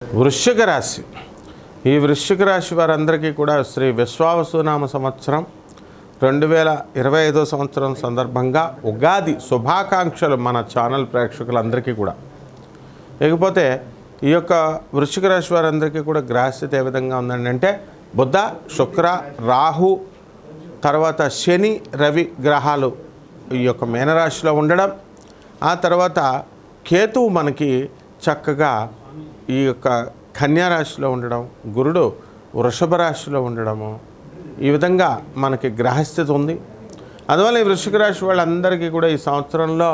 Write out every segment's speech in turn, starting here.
వృశ్చిక రాశి. ఈ వృశ్చిక రాశి వారందరికీ కూడా శ్రీ విశ్వావసునామ సంవత్సరం 2025 సంవత్సరం సందర్భంగా ఉగాది శుభాకాంక్షలు మన ఛానల్ ప్రేక్షకులందరికీ కూడా. ఇకపోతే ఈ యొక్క వృశ్చిక రాశి వారందరికీ కూడా గ్రహస్థితి ఏ విధంగా ఉందండి అంటే బుధ, శుక్ర, రాహు, తర్వాత శని, రవి గ్రహాలు ఈ యొక్క మీనరాశిలో ఉండడం, ఆ తర్వాత కేతువు మనకి చక్కగా ఈ యొక్క కన్యారాశిలో ఉండడం, గురుడు వృషభ రాశిలో ఉండడము, ఈ విధంగా మనకి గ్రహస్థితి ఉంది. అందువల్ల ఈ వృశ్చిక రాశి వాళ్ళందరికీ కూడా ఈ సంవత్సరంలో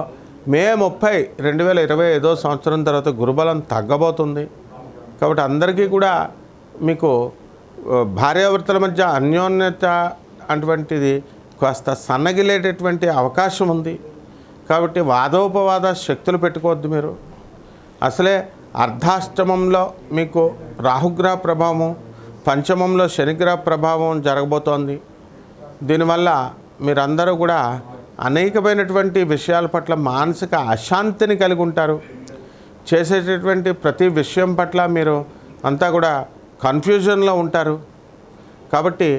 మే 30, 2025 సంవత్సరం తర్వాత గురుబలం తగ్గబోతుంది. కాబట్టి అందరికీ కూడా మీకు భార్యాభర్తల మధ్య అన్యోన్యత అటువంటిది కాస్త సన్నగిలేటటువంటి అవకాశం ఉంది. కాబట్టి వాదోపవాద శక్తులు పెట్టుకోవద్దు. మీరు అసలే అర్ధాష్టమంలో మీకు రాహుగ్రహ ప్రభావం, పంచమంలో శనిగ్రహ ప్రభావం జరగబోతోంది. దీనివల్ల మీరందరూ కూడా అనేకమైనటువంటి విషయాల పట్ల మానసిక అశాంతిని కలిగి ఉంటారు. చేసేటటువంటి ప్రతి విషయం పట్ల మీరు అంతా కూడా కన్ఫ్యూజన్లో ఉంటారు. కాబట్టి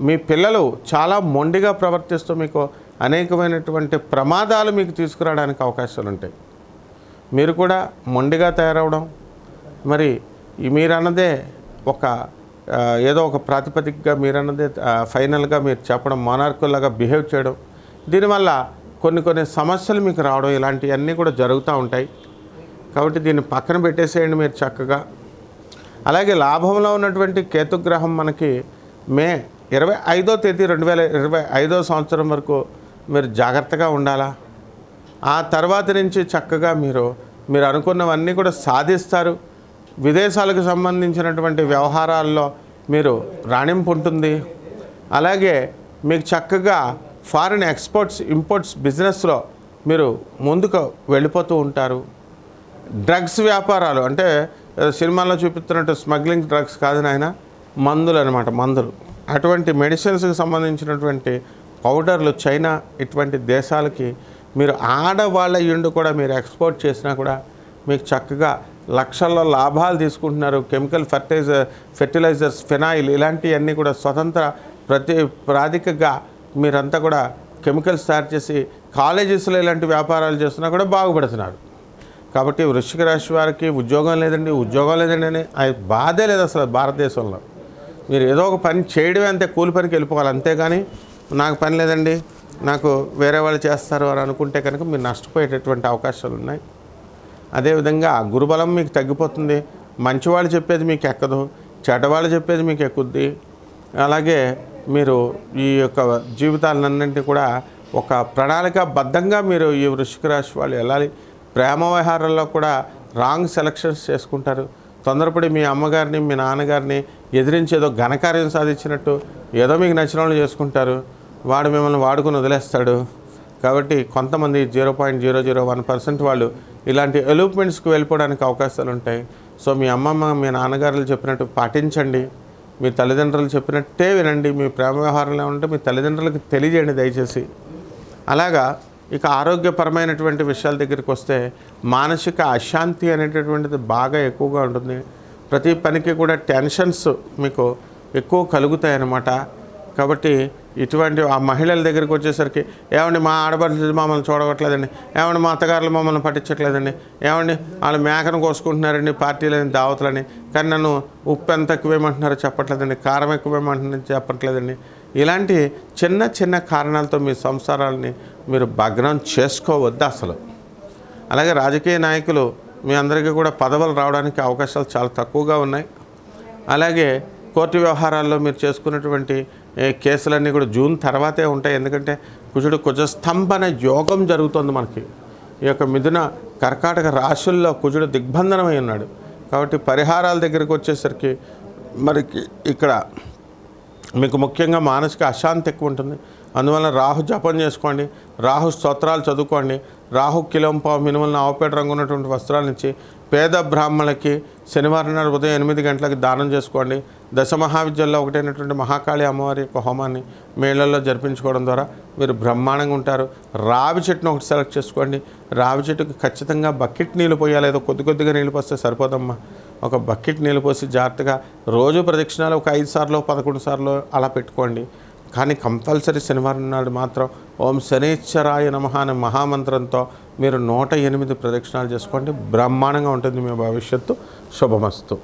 మీ పిల్లలు చాలా మొండిగా ప్రవర్తిస్తూ మీకు అనేకమైనటువంటి ప్రమాదాలు మీకు తీసుకురావడానికి అవకాశాలు ఉంటాయి. మీరు కూడా మొండిగా తయారవడం, మరి మీరన్నదే ఒక ఏదో ఒక ప్రాతిపదికగా మీరన్నదే ఫైనల్గా మీరు చెప్పడం, మోనార్కుల్లాగా బిహేవ్ చేయడం, దీనివల్ల కొన్ని సమస్యలు మీకు రావడం, ఇలాంటివన్నీ కూడా జరుగుతూ ఉంటాయి. కాబట్టి దీన్ని పక్కన పెట్టేసేయండి మీరు చక్కగా. అలాగే లాభంలో ఉన్నటువంటి కేతుగ్రహం మనకి మే 25వ తేదీ 2025 సంవత్సరం వరకు మీరు జాగ్రత్తగా ఉండాలా. ఆ తర్వాత నుంచి చక్కగా మీరు అనుకున్నవన్నీ కూడా సాధిస్తారు. విదేశాలకు సంబంధించినటువంటి వ్యవహారాల్లో మీరు రాణింపు ఉంటుంది. అలాగే మీకు చక్కగా ఫారిన్ ఎక్స్పోర్ట్స్, ఇంపోర్ట్స్ బిజినెస్లో మీరు ముందుకు వెళ్ళిపోతూ ఉంటారు. డ్రగ్స్ వ్యాపారాలు అంటే సినిమాల్లో చూపిస్తున్నట్టు స్మగ్లింగ్ డ్రగ్స్ కాదు నాయన, మందులు అనమాట, మందులు. అటువంటి మెడిసిన్స్కి సంబంధించినటువంటి పౌడర్లు చైనా ఇటువంటి దేశాలకి మీరు ఆడవాళ్ళ ఇండు కూడా మీరు ఎక్స్పోర్ట్ చేసినా కూడా మీకు చక్కగా లక్షల్లో లాభాలు తీసుకుంటున్నారు. కెమికల్ ఫెర్టిలైజర్స్, ఫెనాయిల్ ఇలాంటివన్నీ కూడా స్వతంత్ర ప్రాధికంగా మీరంతా కూడా కెమికల్స్ తయారు చేసి కాలేజెస్లో ఇలాంటి వ్యాపారాలు చేస్తున్నా కూడా బాగుపడుతున్నారు. కాబట్టి వృశ్చిక రాశి వారికి ఉద్యోగం లేదండి అని బాధే లేదు అసలు భారతదేశంలో. మీరు ఏదో ఒక పని చేయడమే, అంతే, కూలి పనికి వెళ్ళిపోవాలి. అంతేగాని నాకు పని లేదండి, నాకు వేరే వాళ్ళు చేస్తారు అని అనుకుంటే కనుక మీరు నష్టపోయేటటువంటి అవకాశాలు ఉన్నాయి. అదేవిధంగా గురుబలం మీకు తగ్గిపోతుంది. మంచివాళ్ళు చెప్పేది మీకు ఎక్కదు, చెడ్డవాళ్ళు చెప్పేది మీకు ఎక్కుద్ది. అలాగే మీరు ఈ యొక్క జీవితాలన్నింటినీ కూడా ఒక ప్రణాళికాబద్ధంగా మీరు ఈ వృశ్చిక రాశి వాళ్ళు వెళ్ళాలి. ప్రేమ వ్యవహారాల్లో కూడా రాంగ్ సెలక్షన్స్ చేసుకుంటారు. తొందరపడి మీ అమ్మగారిని, మీ నాన్నగారిని ఎదిరించి ఏదో ఘనకార్యం సాధించినట్టు ఏదో మీకు నచ్చిన వాళ్ళు చేసుకుంటారు. వాడు మిమ్మల్ని వాడుకుని వదిలేస్తాడు. కాబట్టి కొంతమంది 0.001% వాళ్ళు ఇలాంటి ఎలూప్మెంట్స్కి వెళ్ళిపోవడానికి అవకాశాలు ఉంటాయి. సో మీ అమ్మమ్మ, మీ నాన్నగారులు చెప్పినట్టు పాటించండి. మీ తల్లిదండ్రులు చెప్పినట్టే వినండి. మీ ప్రేమ వ్యవహారంలో ఉంటే మీ తల్లిదండ్రులకు తెలియజేయండి దయచేసి. అలాగా ఇక ఆరోగ్యపరమైనటువంటి విషయాల దగ్గరికి వస్తే మానసిక అశాంతి అనేటటువంటిది బాగా ఎక్కువగా ఉంటుంది. ప్రతి పనికి కూడా టెన్షన్స్ మీకు ఎక్కువ కలుగుతాయి అన్నమాట. కాబట్టి ఇటువంటి ఆ మహిళల దగ్గరికి వచ్చేసరికి, ఏమండి మా ఆడపడుచు మమ్మల్ని చూడగట్లేదండి, ఏమండి మా అత్తగారులు మమ్మల్ని పట్టించట్లేదండి, ఏమండి వాళ్ళు మేకను కోసుకుంటున్నారండి పార్టీలని, దావతులని, కానీ నన్ను ఉప్పు ఎంత ఎక్కువేమంటున్నారో చెప్పట్లేదండి, కారం ఎక్కువేమంటున్నారో చెప్పట్లేదండి. ఇలాంటి చిన్న కారణాలతో మీ సంసారాలని మీరు భగ్నం చేసుకోవద్దు అసలు. అలాగే రాజకీయ నాయకులు మీ అందరికీ కూడా పదవులు రావడానికి అవకాశాలు చాలా తక్కువగా ఉన్నాయి. అలాగే కోర్టు వ్యవహారాల్లో మీరు చేసుకున్నటువంటి కేసులన్నీ కూడా జూన్ తర్వాతే ఉంటాయి. ఎందుకంటే కుజస్తంభన యోగం జరుగుతుంది మనకి. ఈ యొక్క మిథున, కర్కాటక రాశుల్లో కుజుడు దిగ్బంధనమై ఉన్నాడు. కాబట్టి పరిహారాల దగ్గరికి వచ్చేసరికి మనకి ఇక్కడ మీకు ముఖ్యంగా మానసిక అశాంతి ఎక్కువ ఉంటుంది. అందువల్ల రాహు జపం చేసుకోండి, రాహు స్తోత్రాలు చదువుకోండి. రాహు కిలోంపావు మినుములను ఆవుపేట రంగు ఉన్నటువంటి వస్త్రాలను ఇచ్చి పేద బ్రాహ్మణులకి శనివారం నాడు ఉదయం 8 గంటలకు దానం చేసుకోండి. దశమహావిద్యల్లో ఒకటైనటువంటి మహాకాళి అమ్మవారి యొక్క హోమాన్ని మేళల్లో జరిపించుకోవడం ద్వారా మీరు బ్రహ్మాండంగా ఉంటారు. రావి చెట్టును ఒకటి సెలెక్ట్ చేసుకోండి. రావి చెట్టుకి ఖచ్చితంగా బకెట్ నీళ్ళు పోయాలి, ఏదో కొద్దిగా నీళ్ళు పోస్తే సరిపోదమ్మా. ఒక బకెట్ నీళ్ళు పోసి జాగ్రత్తగా రోజు ప్రదక్షిణాలు ఒక 5 సార్లు 11 సార్లు అలా పెట్టుకోండి. కానీ కంపల్సరీ శనివారం నాడు మాత్రం ఓం శనైశ్చరాయ నమః అనే మహామంత్రంతో మీరు 108 ప్రదక్షిణాలు చేసుకోండి. బ్రహ్మాండంగా ఉంటుంది. మీ భవిష్యత్తు శుభమస్తు.